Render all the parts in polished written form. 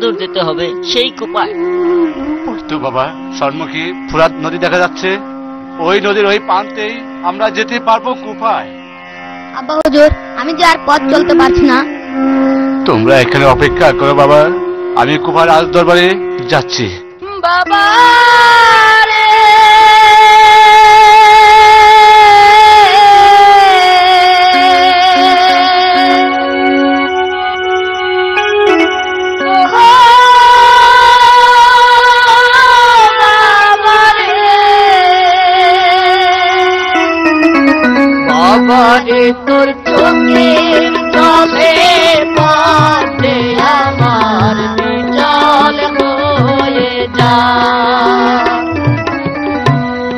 দূর যেতে হবে সেই কুপায়। তো বাবা, সম্মুখে ফুরাত নদী দেখা যাচ্ছে, ওই নদীর ওই প্রান্তেই আমরা যেতে পারবো কুপায়। আব্বা হুজুর, আমি যে আর পথ চলতে পারছি না। তোমরা এখানে অপেক্ষা করো বাবা, আমি কুপার রাজ দরবারে যাচ্ছি। বাবা বাবারে তোর চোখের জলে পথে আমার বিচল হয়ে যা।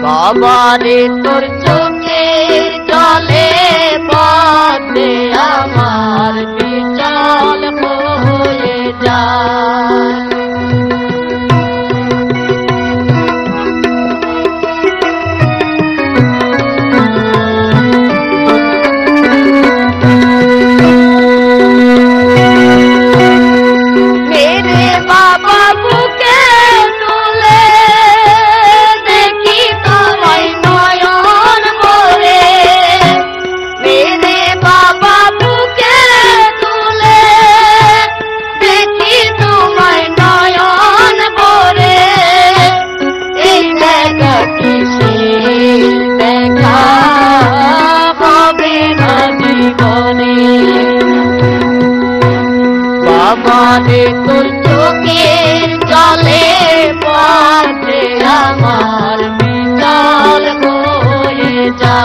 বাবারে তোর চোখের জলে পথে আমার বিচল হয়ে যা। বাবারে তোর চোখের জলে পথে আমার বিচল হয়ে যা।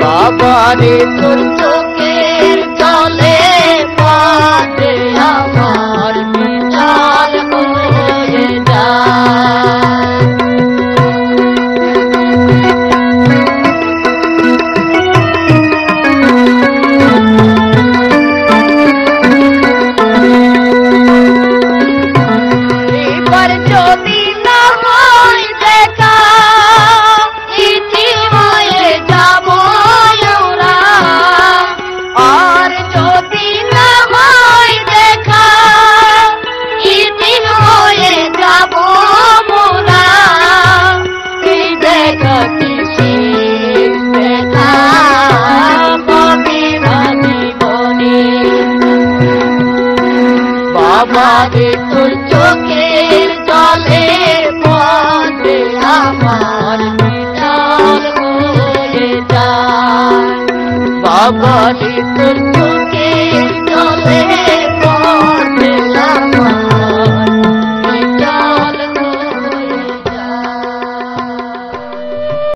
বাবারে তোর চোখের জলে পথে আমার বিচল হয়ে যা। বাবারে তোর চোখের জলে পথে আমার বিচল হয়ে যায়। বাবারে তোর